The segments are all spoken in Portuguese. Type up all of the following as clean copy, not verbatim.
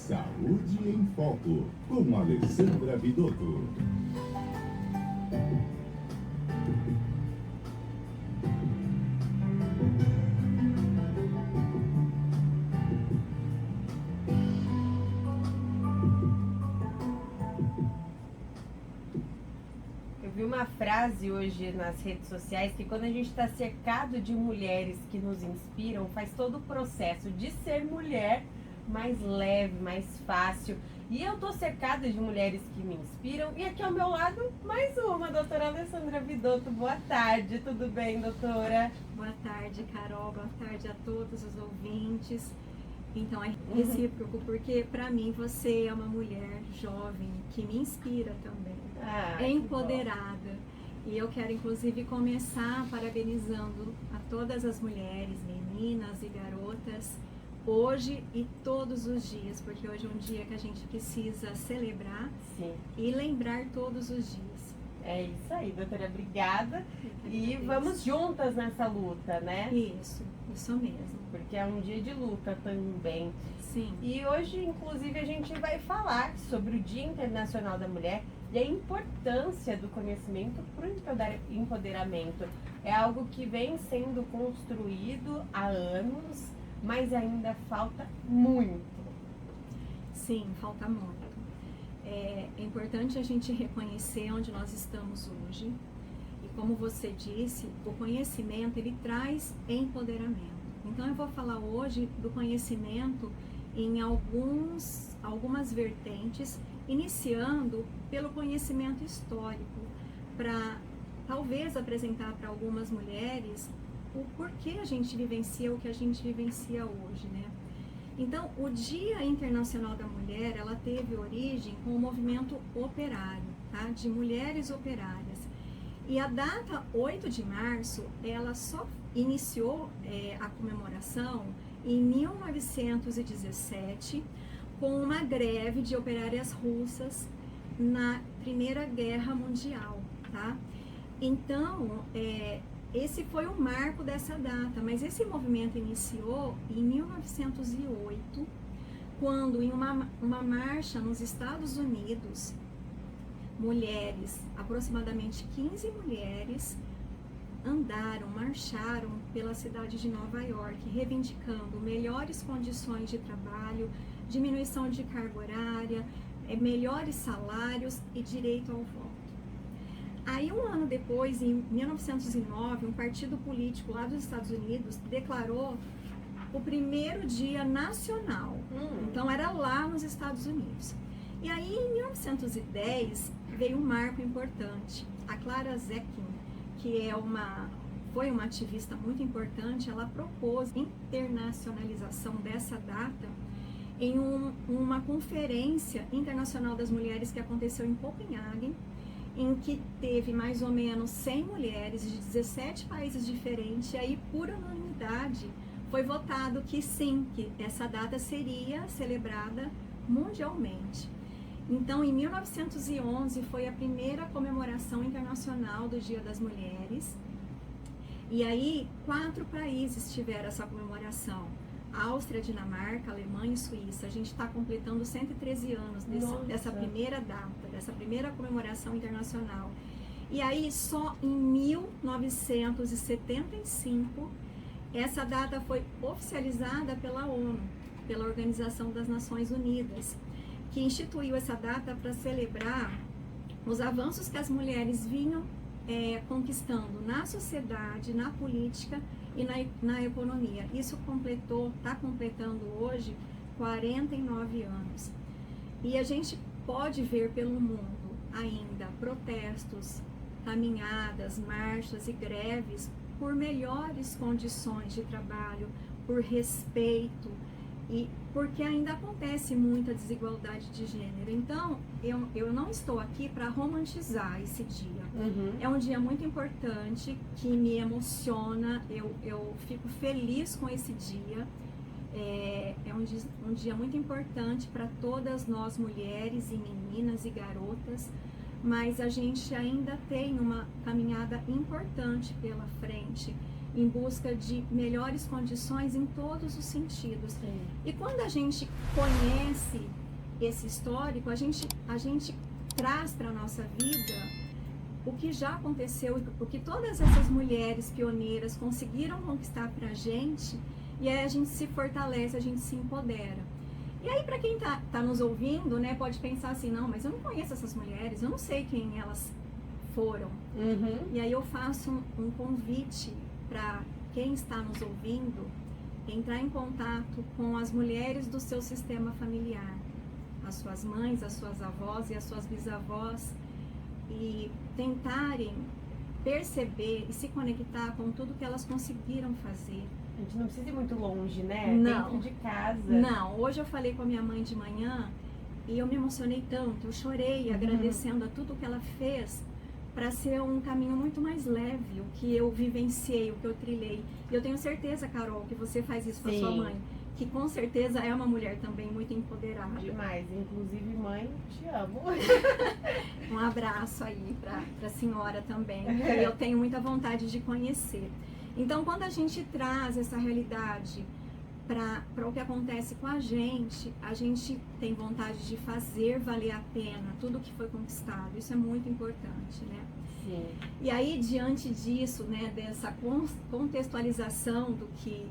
Saúde em Foco, com Alessandra Vidotto. Eu vi uma frase hoje nas redes sociais que quando a gente está cercado de mulheres que nos inspiram, faz todo o processo de ser mulher mais leve, mais fácil. E eu tô cercada de mulheres que me inspiram. E aqui ao meu lado, mais uma, doutora Alessandra Vidotto. Boa tarde, tudo bem, doutora? Boa tarde, Carol. Boa tarde a todos os ouvintes. Então, é recíproco, porque para mim você é uma mulher jovem que me inspira também. É empoderada. E eu quero, inclusive, começar parabenizando a todas as mulheres, meninas e garotas, hoje e todos os dias, porque hoje é um dia que a gente precisa celebrar. Sim. E lembrar todos os dias. É isso aí, doutora, obrigada. E vamos juntas nessa luta, né? Isso mesmo. Porque é um dia de luta também. Sim. E hoje, inclusive, a gente vai falar sobre o Dia Internacional da Mulher e a importância do conhecimento para o empoderamento. É algo que vem sendo construído há anos, mas ainda falta muito. Sim, falta muito. É importante a gente reconhecer onde nós estamos hoje. E como você disse, o conhecimento, ele traz empoderamento. Então eu vou falar hoje do conhecimento em algumas vertentes, iniciando pelo conhecimento histórico, para talvez apresentar para algumas mulheres o porquê a gente vivencia o que a gente vivencia hoje, né? Então, o Dia Internacional da Mulher, ela teve origem com o movimento operário, tá? De mulheres operárias. E a data 8 de março, ela só iniciou a comemoração em 1917, com uma greve de operárias russas na Primeira Guerra Mundial, tá? Então, esse foi o marco dessa data, mas esse movimento iniciou em 1908, quando em uma marcha nos Estados Unidos, mulheres, aproximadamente 15 mulheres, marcharam pela cidade de Nova York, reivindicando melhores condições de trabalho, diminuição de carga horária, melhores salários e direito ao voto. Aí, um ano depois, em 1909, um partido político lá dos Estados Unidos declarou o primeiro dia nacional. Então, era lá nos Estados Unidos. E aí, em 1910, veio um marco importante. A Clara Zetkin, que foi uma ativista muito importante, ela propôs a internacionalização dessa data em uma conferência internacional das mulheres que aconteceu em Copenhague, em que teve mais ou menos 100 mulheres de 17 países diferentes, e aí, por unanimidade, foi votado que sim, que essa data seria celebrada mundialmente. Então, em 1911, foi a primeira comemoração internacional do Dia das Mulheres, e aí 4 países tiveram essa comemoração: Áustria, Dinamarca, Alemanha e Suíça. A gente está completando 113 anos dessa primeira data, dessa primeira comemoração internacional. E aí, só em 1975, essa data foi oficializada pela ONU, pela Organização das Nações Unidas, que instituiu essa data para celebrar os avanços que as mulheres vinham conquistando na sociedade, na política e na economia. Isso está completando hoje 49 anos. E a gente pode ver pelo mundo ainda protestos, caminhadas, marchas e greves por melhores condições de trabalho, por respeito, e porque ainda acontece muita desigualdade de gênero. Então, eu não estou aqui para romantizar esse dia. É um dia muito importante, que me emociona, eu fico feliz com esse dia. É um dia muito importante para todas nós mulheres e meninas e garotas, mas a gente ainda tem uma caminhada importante pela frente em busca de melhores condições em todos os sentidos. Sim. E quando a gente conhece esse histórico, a gente traz para a nossa vida o que já aconteceu, o que todas essas mulheres pioneiras conseguiram conquistar para a gente, e aí a gente se fortalece, a gente se empodera. E aí, para quem tá nos ouvindo, né, pode pensar assim, não, mas eu não conheço essas mulheres, eu não sei quem elas foram. E aí eu faço um convite para quem está nos ouvindo entrar em contato com as mulheres do seu sistema familiar, as suas mães, as suas avós e as suas bisavós, e tentarem perceber e se conectar com tudo que elas conseguiram fazer. A gente não precisa ir muito longe, né? Não. Dentro de casa. Não, hoje eu falei com a minha mãe de manhã e eu me emocionei tanto, eu chorei agradecendo a tudo que ela fez para ser um caminho muito mais leve, o que eu vivenciei, o que eu trilhei. E eu tenho certeza, Carol, que você faz isso com a sua Sim. mãe, que com certeza é uma mulher também muito empoderada. Demais. Inclusive, mãe, te amo. Um abraço aí para a senhora também, que eu tenho muita vontade de conhecer. Então, quando a gente traz essa realidade para o que acontece com a gente tem vontade de fazer valer a pena tudo que foi conquistado. Isso é muito importante, né? Sim. E aí, diante disso, né, dessa contextualização do que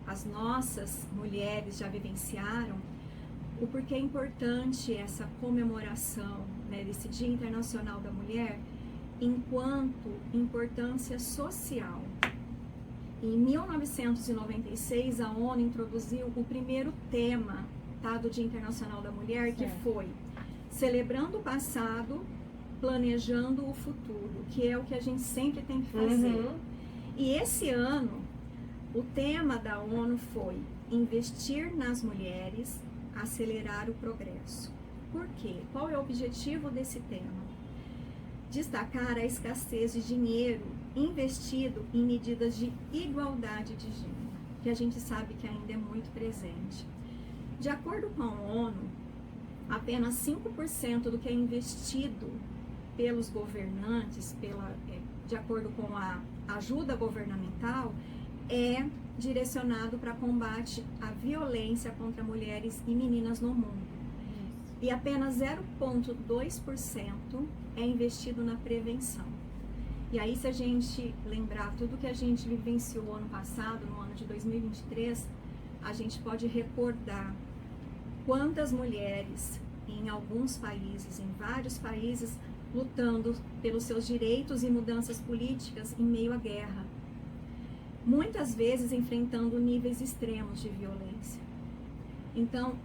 as nossas mulheres já vivenciaram, o porquê é importante essa comemoração, né, desse Dia Internacional da Mulher, enquanto importância social. Em 1996, a ONU introduziu o primeiro tema, tá, do Dia Internacional da Mulher, que foi celebrando o passado, planejando o futuro, que é o que a gente sempre tem que fazer. E esse ano, o tema da ONU foi investir nas mulheres, acelerar o progresso. Por quê? Qual é o objetivo desse tema? Destacar a escassez de dinheiro investido em medidas de igualdade de gênero, que a gente sabe que ainda é muito presente. De acordo com a ONU, apenas 5% do que é investido pelos governantes, de acordo com a ajuda governamental, é direcionado para combate à violência contra mulheres e meninas no mundo. E apenas 0,2% é investido na prevenção. E aí, se a gente lembrar tudo que a gente vivenciou ano passado, no ano de 2023, a gente pode recordar quantas mulheres em alguns países, em vários países, lutando pelos seus direitos e mudanças políticas em meio à guerra. Muitas vezes enfrentando níveis extremos de violência. Então,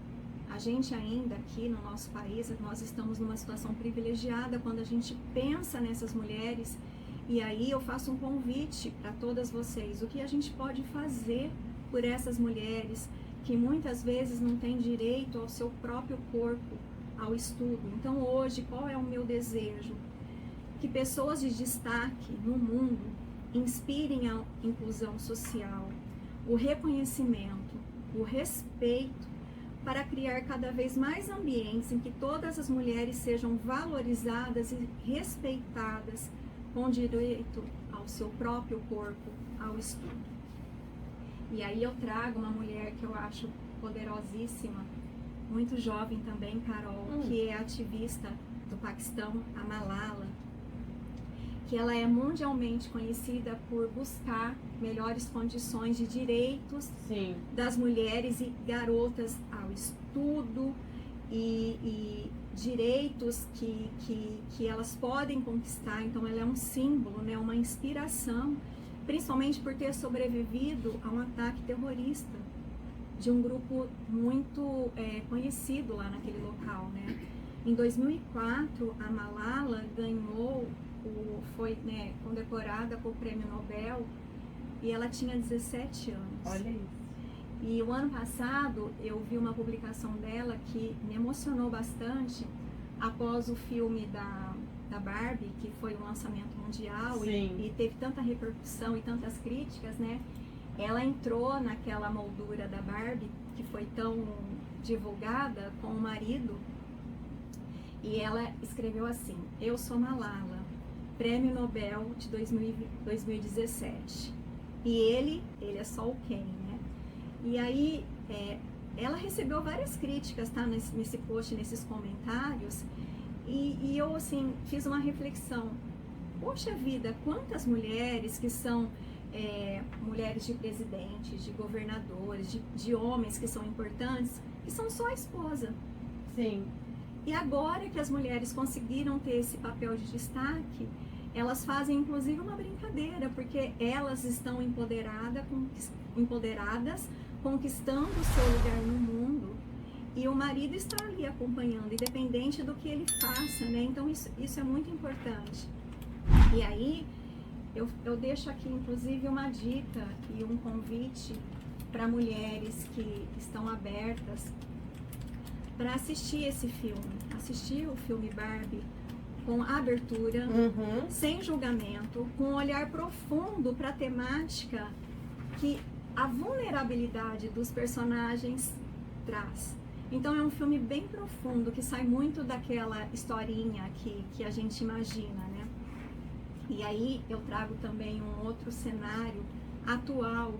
a gente ainda aqui no nosso país, nós estamos numa situação privilegiada quando a gente pensa nessas mulheres. E aí eu faço um convite para todas vocês, o que a gente pode fazer por essas mulheres que muitas vezes não têm direito ao seu próprio corpo, ao estudo. Então hoje, qual é o meu desejo? Que pessoas de destaque no mundo inspirem a inclusão social, o reconhecimento, o respeito, para criar cada vez mais ambientes em que todas as mulheres sejam valorizadas e respeitadas com direito ao seu próprio corpo, ao estudo. E aí eu trago uma mulher que eu acho poderosíssima, muito jovem também, Carol, que é ativista do Paquistão, a Malala, que ela é mundialmente conhecida por buscar melhores condições de direitos das mulheres e garotas ao estudo e direitos que elas podem conquistar. Então ela é um símbolo, né, uma inspiração, principalmente por ter sobrevivido a um ataque terrorista de um grupo muito conhecido lá naquele local, né? Em 2004, a Malala ganhou, foi condecorada com o Prêmio Nobel, e ela tinha 17 anos. Olha isso. E o ano passado eu vi uma publicação dela que me emocionou bastante após o filme da Barbie, que foi um lançamento mundial e teve tanta repercussão e tantas críticas, né? Ela entrou naquela moldura da Barbie, que foi tão divulgada, com o marido, e ela escreveu assim: eu sou Malala, Prêmio Nobel de 2017. E ele é só o Ken, né? E aí, ela recebeu várias críticas, tá? Nesse post, nesses comentários. E eu, assim, fiz uma reflexão. Poxa vida, quantas mulheres que são mulheres de presidentes, de governadores, de homens que são importantes, que são só a esposa. Sim. E agora que as mulheres conseguiram ter esse papel de destaque, elas fazem inclusive uma brincadeira, porque elas estão empoderadas, conquistando o seu lugar no mundo, e o marido está ali acompanhando, independente do que ele faça, né? Então isso é muito importante. E aí, eu deixo aqui inclusive uma dica e um convite para mulheres que estão abertas para assistir esse filme, assistir o filme Barbie com abertura, sem julgamento, com um olhar profundo para a temática que a vulnerabilidade dos personagens traz. Então é um filme bem profundo, que sai muito daquela historinha que a gente imagina, né? E aí eu trago também um outro cenário atual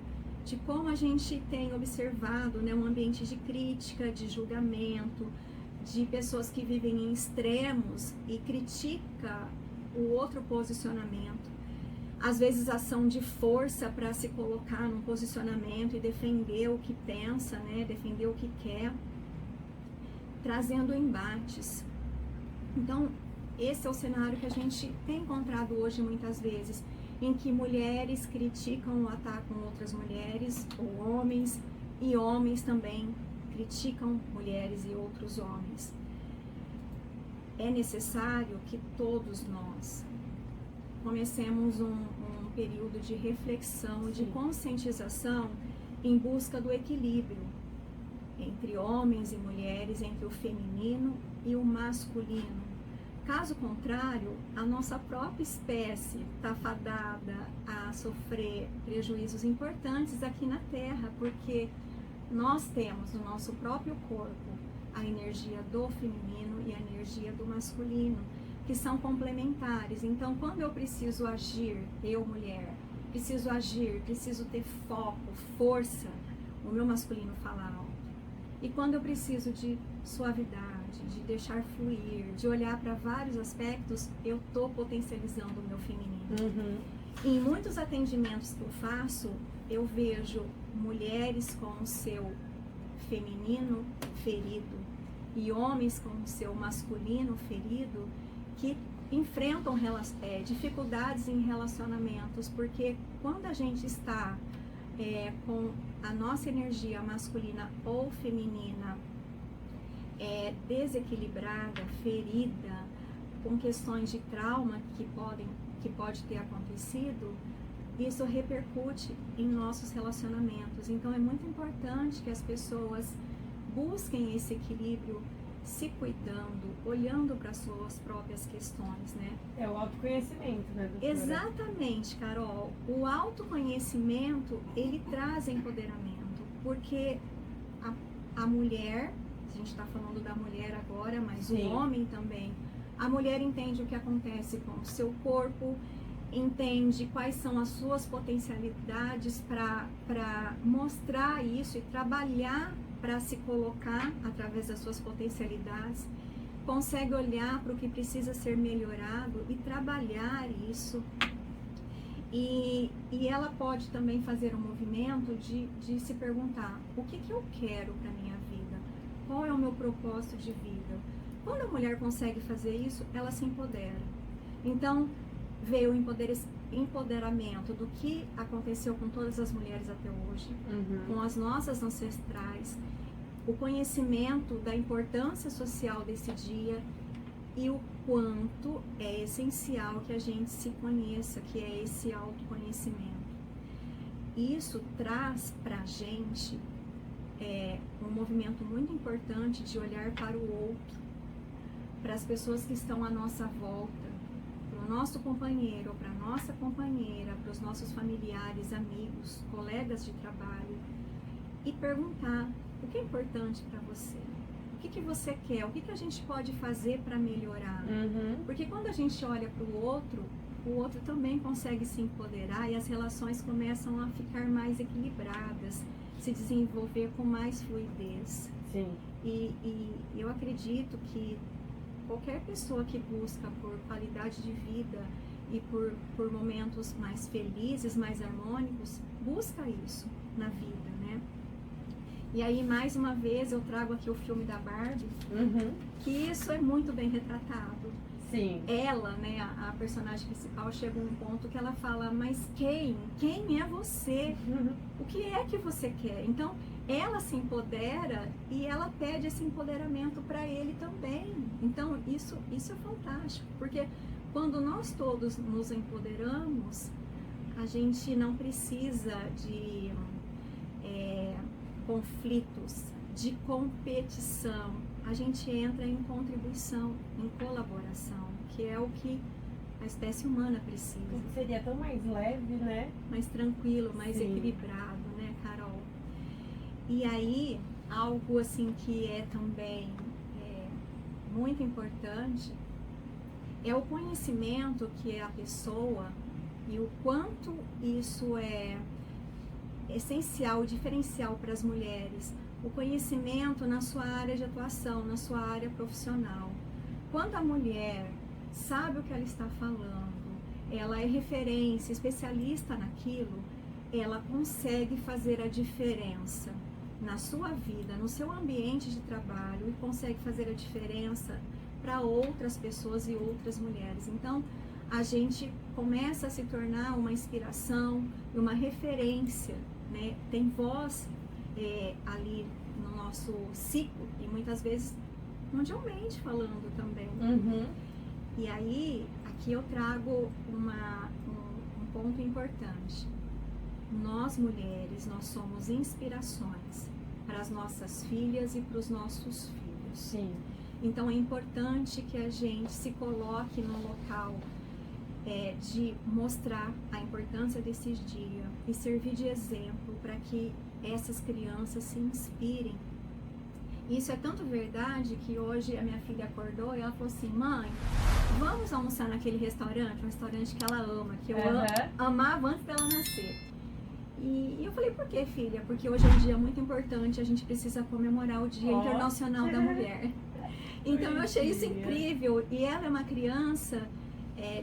de como a gente tem observado, né, um ambiente de crítica, de julgamento, de pessoas que vivem em extremos e critica o outro posicionamento. Às vezes ação de força para se colocar num posicionamento e defender o que pensa, né, defender o que quer, trazendo embates. Então, esse é o cenário que a gente tem encontrado hoje muitas vezes, em que mulheres criticam ou atacam outras mulheres ou homens, e homens também criticam mulheres e outros homens. É necessário que todos nós comecemos um período de reflexão, de conscientização em busca do equilíbrio entre homens e mulheres, entre o feminino e o masculino. Caso contrário, a nossa própria espécie está fadada a sofrer prejuízos importantes aqui na Terra, porque nós temos no nosso próprio corpo a energia do feminino e a energia do masculino, que são complementares. Então, quando eu preciso agir, eu mulher, preciso agir, preciso ter foco, força, o meu masculino fala alto. E quando eu preciso de suavidade, de deixar fluir, de olhar para vários aspectos, eu estou potencializando o meu feminino. Em muitos atendimentos que eu faço, eu vejo mulheres com o seu feminino ferido e homens com o seu masculino ferido, que enfrentam dificuldades em relacionamentos, porque quando a gente está com a nossa energia masculina ou feminina desequilibrada, ferida, com questões de trauma que pode ter acontecido, isso repercute em nossos relacionamentos. Então é muito importante que as pessoas busquem esse equilíbrio, se cuidando, olhando para suas próprias questões, né? É o autoconhecimento, né, doutora? Exatamente, Carol. O autoconhecimento, ele traz empoderamento, porque a mulher, a gente está falando da mulher agora, mas Sim. o homem também, a mulher entende o que acontece com o seu corpo, entende quais são as suas potencialidades para mostrar isso e trabalhar para se colocar através das suas potencialidades, consegue olhar para o que precisa ser melhorado e trabalhar isso. E ela pode também fazer um movimento de se perguntar: o que eu quero para a minha vida? Qual é o meu propósito de vida? Quando a mulher consegue fazer isso, ela se empodera. Então, veio o empoderamento do que aconteceu com todas as mulheres até hoje, com as nossas ancestrais, o conhecimento da importância social desse dia e o quanto é essencial que a gente se conheça, que é esse autoconhecimento. Isso traz para a gente um movimento muito importante de olhar para o outro, para as pessoas que estão à nossa volta, para o nosso companheiro, para a nossa companheira, para os nossos familiares, amigos, colegas de trabalho, e perguntar: o que é importante para você? O que você quer? O que a gente pode fazer para melhorar? Porque quando a gente olha para o outro, o outro também consegue se empoderar e as relações começam a ficar mais equilibradas, se desenvolver com mais fluidez. Sim. E eu acredito que qualquer pessoa que busca por qualidade de vida e por momentos mais felizes, mais harmônicos, busca isso na vida, né? E aí, mais uma vez, eu trago aqui o filme da Barbie, que isso é muito bem retratado. Sim. Ela, né, a personagem principal, chega a um ponto que ela fala, mas quem é você? O que é que você quer? Então, ela se empodera e ela pede esse empoderamento para ele também. Então, isso é fantástico, porque quando nós todos nos empoderamos, a gente não precisa de conflitos, de competição. A gente entra em contribuição, em colaboração, que é o que a espécie humana precisa. Seria tão mais leve, né? Mais tranquilo, mais Sim. equilibrado, né, Carol? E aí, algo assim que é também muito importante é o conhecimento que a pessoa e o quanto isso é essencial, diferencial para as mulheres, o conhecimento na sua área de atuação, na sua área profissional. Quando a mulher sabe o que ela está falando, ela é referência, especialista naquilo, ela consegue fazer a diferença na sua vida, no seu ambiente de trabalho e consegue fazer a diferença para outras pessoas e outras mulheres. Então, a gente começa a se tornar uma inspiração e uma referência, né? Tem voz ali no nosso ciclo e muitas vezes mundialmente falando também. E aí, aqui eu trago um ponto importante. Nós mulheres, nós somos inspirações para as nossas filhas e para os nossos filhos. Sim. Então é importante que a gente se coloque no local de mostrar a importância desses dias e servir de exemplo para que essas crianças se inspirem. Isso é tanto verdade que hoje a minha filha acordou e ela falou assim: mãe, vamos almoçar naquele restaurante, um restaurante que ela ama, que eu amava antes dela nascer. E eu falei, por que, filha? Porque hoje é um dia muito importante, a gente precisa comemorar o Dia Internacional da Mulher. Então eu achei isso incrível. E ela é uma criança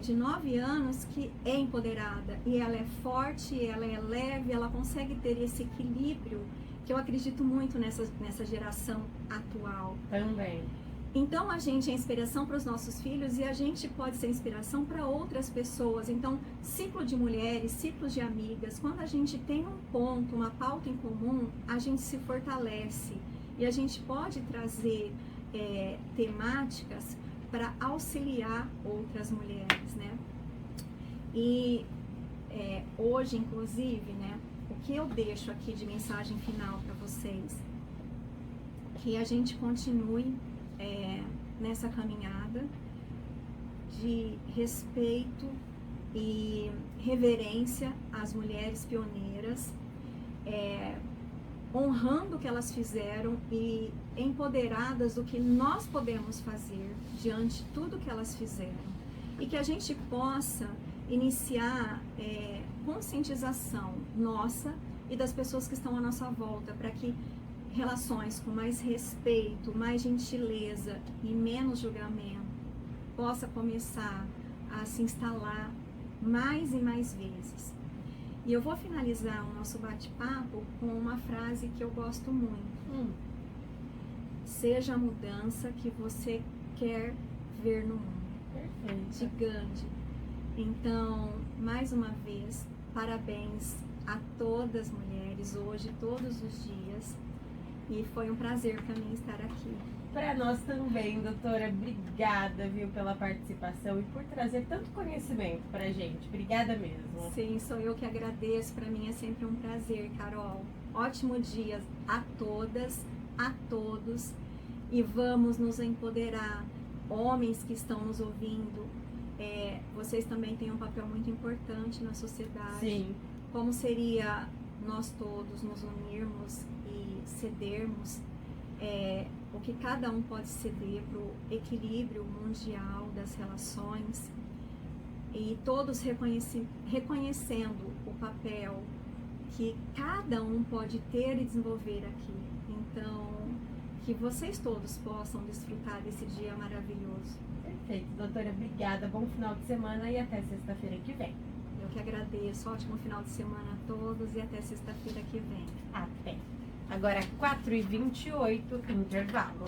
de 9 anos que é empoderada. E ela é forte, ela é leve, ela consegue ter esse equilíbrio que eu acredito muito nessa geração atual. Também. Então a gente é inspiração para os nossos filhos e a gente pode ser inspiração para outras pessoas. Então, ciclo de mulheres, ciclos de amigas, quando a gente tem um ponto, uma pauta em comum, a gente se fortalece e a gente pode trazer temáticas para auxiliar outras mulheres, né? E hoje, inclusive, né, o que eu deixo aqui de mensagem final para vocês, que a gente continue nessa caminhada de respeito e reverência às mulheres pioneiras, honrando o que elas fizeram e empoderadas do que nós podemos fazer diante de tudo que elas fizeram. E que a gente possa iniciar conscientização nossa e das pessoas que estão à nossa volta, para que relações com mais respeito, mais gentileza e menos julgamento possa começar a se instalar mais e mais vezes. E eu vou finalizar o nosso bate-papo com uma frase que eu gosto muito. Seja a mudança que você quer ver no mundo. Perfeito. De Gandhi. Então, mais uma vez, parabéns a todas as mulheres hoje, todos os dias. E foi um prazer para mim estar aqui. Para nós também, doutora. Obrigada, viu, pela participação e por trazer tanto conhecimento pra gente. Obrigada mesmo. Sim, sou eu que agradeço. Para mim é sempre um prazer, Carol. Ótimo dia a todas, a todos. E vamos nos empoderar. Homens que estão nos ouvindo, vocês também têm um papel muito importante na sociedade. Sim. Como seria nós todos nos unirmos e cedermos o que cada um pode ceder para o equilíbrio mundial das relações e todos reconhecendo o papel que cada um pode ter e desenvolver aqui. Então, que vocês todos possam desfrutar desse dia maravilhoso. Perfeito, doutora, obrigada. Bom final de semana e até sexta-feira que vem. Eu que agradeço. Ótimo final de semana a todos e até sexta-feira que vem. Até. Agora 4h28, intervalo.